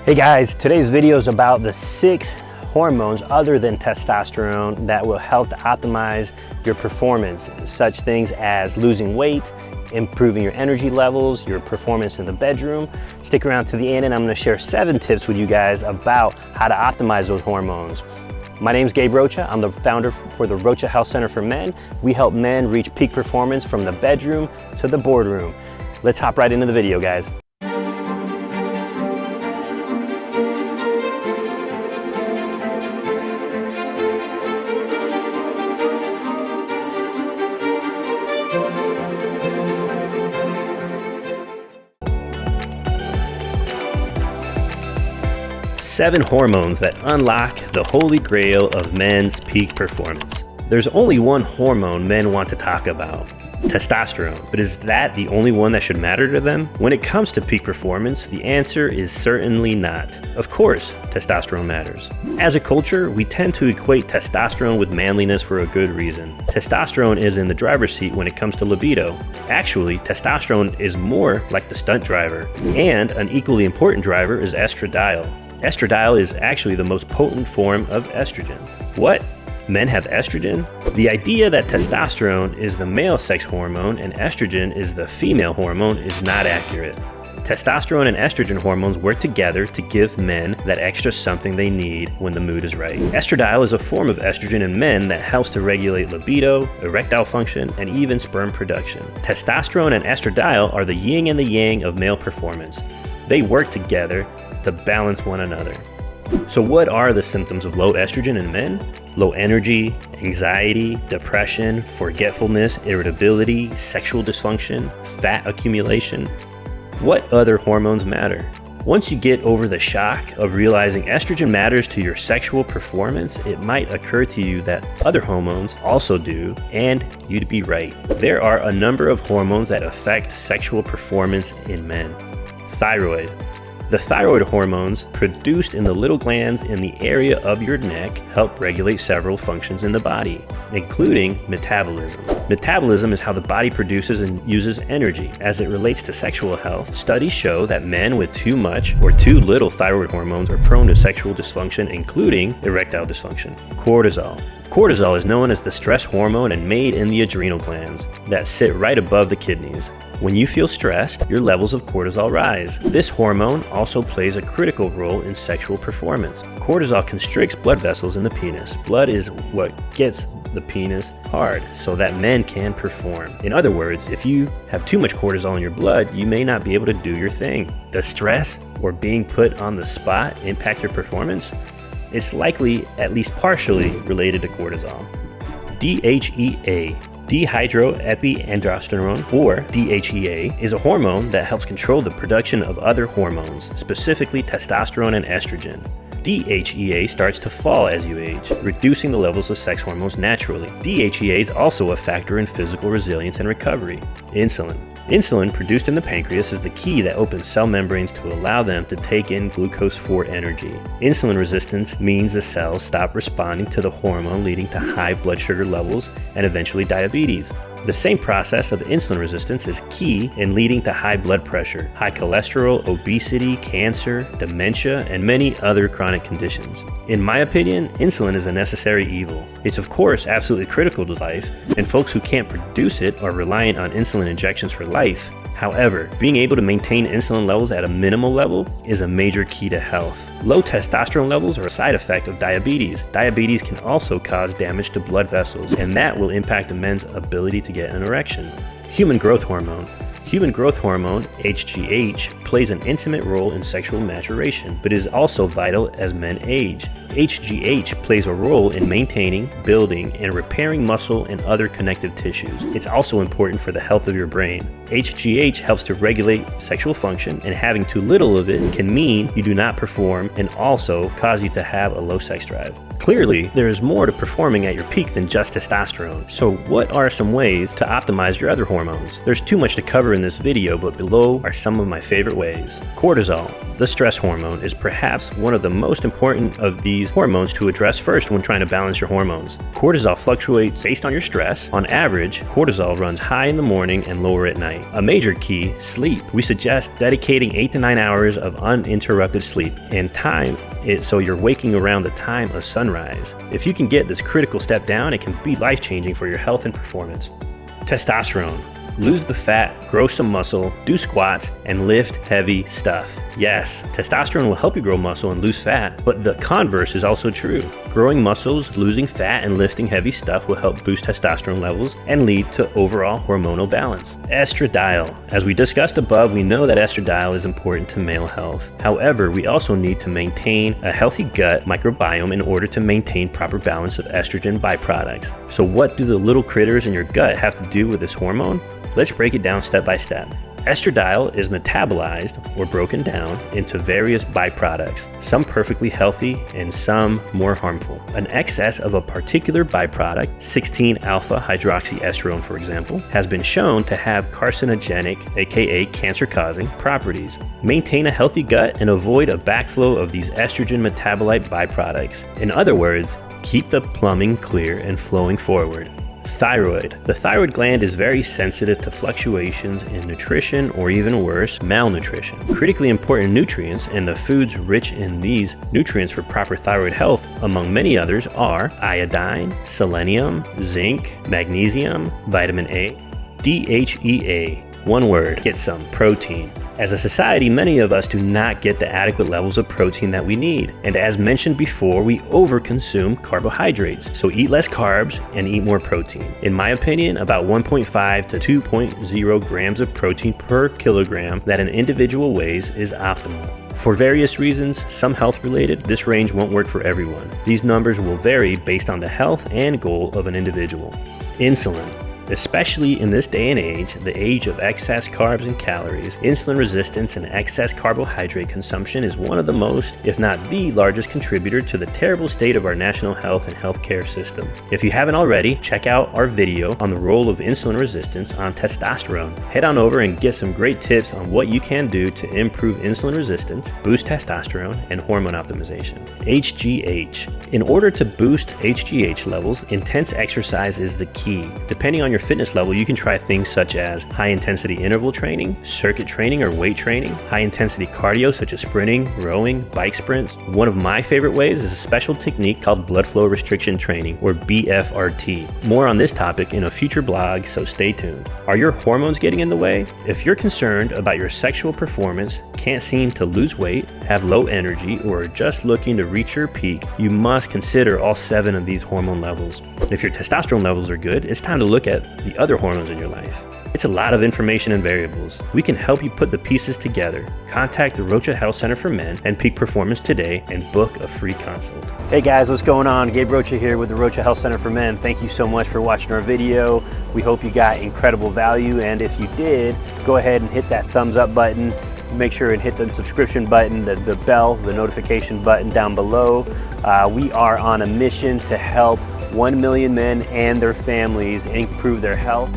Hey guys, today's video is about the 6 hormones other than testosterone that will help to optimize your performance, such things as losing weight, improving your energy levels, your performance in the bedroom. Stick around to the end and I'm going to share 7 tips with you guys about how to optimize those hormones. My name is Gabe Rocha. I'm the founder for the Rocha Health Center for Men. We help men reach peak performance from the bedroom to the boardroom. Let's hop right into the video, guys. Seven hormones that unlock the holy grail of men's peak performance. There's only one hormone men want to talk about, testosterone. But is that the only one that should matter to them? When it comes to peak performance, the answer is certainly not. Of course, testosterone matters. As a culture, we tend to equate testosterone with manliness for a good reason. Testosterone is in the driver's seat when it comes to libido. Actually, testosterone is more like the stunt driver. And an equally important driver is estradiol. Estradiol is actually the most potent form of estrogen. What? Men have estrogen? The idea that testosterone is the male sex hormone and estrogen is the female hormone is not accurate. Testosterone and estrogen hormones work together to give men that extra something they need when the mood is right. Estradiol is a form of estrogen in men that helps to regulate libido, erectile function, and even sperm production. Testosterone and estradiol are the yin and the yang of male performance. They work together to balance one another. So what are the symptoms of low estrogen in men? Low energy, anxiety, depression, forgetfulness, irritability, sexual dysfunction, fat accumulation. What other hormones matter? Once you get over the shock of realizing estrogen matters to your sexual performance, it might occur to you that other hormones also do, and you'd be right. There are a number of hormones that affect sexual performance in men. Thyroid. The thyroid hormones produced in the little glands in the area of your neck help regulate several functions in the body, including metabolism. Metabolism is how the body produces and uses energy. As it relates to sexual health, studies show that men with too much or too little thyroid hormones are prone to sexual dysfunction, including erectile dysfunction. Cortisol. Cortisol is known as the stress hormone and made in the adrenal glands that sit right above the kidneys. When you feel stressed, your levels of cortisol rise. This hormone also plays a critical role in sexual performance. Cortisol constricts blood vessels in the penis. Blood is what gets the penis hard so that men can perform. In other words, if you have too much cortisol in your blood, you may not be able to do your thing. Does stress or being put on the spot impact your performance? It's likely at least partially related to cortisol. DHEA, dehydroepiandrosterone, or DHEA, is a hormone that helps control the production of other hormones, specifically testosterone and estrogen. DHEA starts to fall as you age, reducing the levels of sex hormones naturally. DHEA is also a factor in physical resilience and recovery. Insulin. Insulin produced in the pancreas is the key that opens cell membranes to allow them to take in glucose for energy. Insulin resistance means the cells stop responding to the hormone, leading to high blood sugar levels and eventually diabetes. The same process of insulin resistance is key in leading to high blood pressure, high cholesterol, obesity, cancer, dementia, and many other chronic conditions. In my opinion, insulin is a necessary evil. It's of course absolutely critical to life, and folks who can't produce it are reliant on insulin injections for life. However, being able to maintain insulin levels at a minimal level is a major key to health. Low testosterone levels are a side effect of diabetes. Diabetes can also cause damage to blood vessels, and that will impact a man's ability to get an erection. Human growth hormone. Human growth hormone, HGH, plays an intimate role in sexual maturation, but is also vital as men age. HGH plays a role in maintaining, building, and repairing muscle and other connective tissues. It's also important for the health of your brain. HGH helps to regulate sexual function, and having too little of it can mean you do not perform and also cause you to have a low sex drive. Clearly, there is more to performing at your peak than just testosterone. So what are some ways to optimize your other hormones? There's too much to cover in this video, but below are some of my favorite ways. Cortisol, the stress hormone, is perhaps one of the most important of these hormones to address first when trying to balance your hormones. Cortisol fluctuates based on your stress. On average, cortisol runs high in the morning and lower at night. A major key, sleep. We suggest dedicating 8 to 9 hours of uninterrupted sleep and time it so you're waking around the time of sunrise. If you can get this critical step down, it can be life-changing for your health and performance. Testosterone. Lose the fat, grow some muscle, do squats, and lift heavy stuff. Yes, testosterone will help you grow muscle and lose fat, but the converse is also true. Growing muscles, losing fat, and lifting heavy stuff will help boost testosterone levels and lead to overall hormonal balance. Estradiol. As we discussed above, we know that estradiol is important to male health. However, we also need to maintain a healthy gut microbiome in order to maintain proper balance of estrogen byproducts. So what do the little critters in your gut have to do with this hormone? Let's break it down step by step. Estradiol is metabolized or broken down into various byproducts, some perfectly healthy and some more harmful. An excess of a particular byproduct, 16-alpha hydroxyestrone for example, has been shown to have carcinogenic, aka cancer-causing, properties. Maintain a healthy gut and avoid a backflow of these estrogen metabolite byproducts. In other words, keep the plumbing clear and flowing forward. Thyroid. The thyroid gland is very sensitive to fluctuations in nutrition or even worse, malnutrition. Critically important nutrients and the foods rich in these nutrients for proper thyroid health, among many others, are iodine, selenium, zinc, magnesium, vitamin A, DHEA. One word, get some protein. As a society, many of us do not get the adequate levels of protein that we need. And as mentioned before, we overconsume carbohydrates. So eat less carbs and eat more protein. In my opinion, about 1.5 to 2.0 grams of protein per kilogram that an individual weighs is optimal. For various reasons, some health related, this range won't work for everyone. These numbers will vary based on the health and goal of an individual. Insulin. Especially in this day and age, the age of excess carbs and calories, insulin resistance and excess carbohydrate consumption is one of the most, if not the largest contributor to the terrible state of our national health and healthcare system. If you haven't already, check out our video on the role of insulin resistance on testosterone. Head on over and get some great tips on what you can do to improve insulin resistance, boost testosterone, and hormone optimization. HGH. In order to boost HGH levels, intense exercise is the key. Depending on your fitness level, you can try things such as high-intensity interval training, circuit training or weight training, high-intensity cardio such as sprinting, rowing, bike sprints. One of my favorite ways is a special technique called blood flow restriction training, or BFRT. More on this topic in a future blog, so stay tuned. Are your hormones getting in the way? If you're concerned about your sexual performance, can't seem to lose weight, have low energy, or are just looking to reach your peak, you must consider all 7 of these hormone levels. If your testosterone levels are good, it's time to look at the other hormones in your life. It's a lot of information and variables. We can help you put the pieces together. Contact the Rocha Health Center for Men and Peak Performance today and book a free consult. Hey guys, what's going on? Gabe Rocha here with the Rocha Health Center for Men. Thank you so much for watching our video. We hope you got incredible value, and if you did, go ahead and hit that thumbs up button. Make sure and hit the subscription button, the bell, the notification button down below. We are on a mission to help 1 million men and their families improve their health.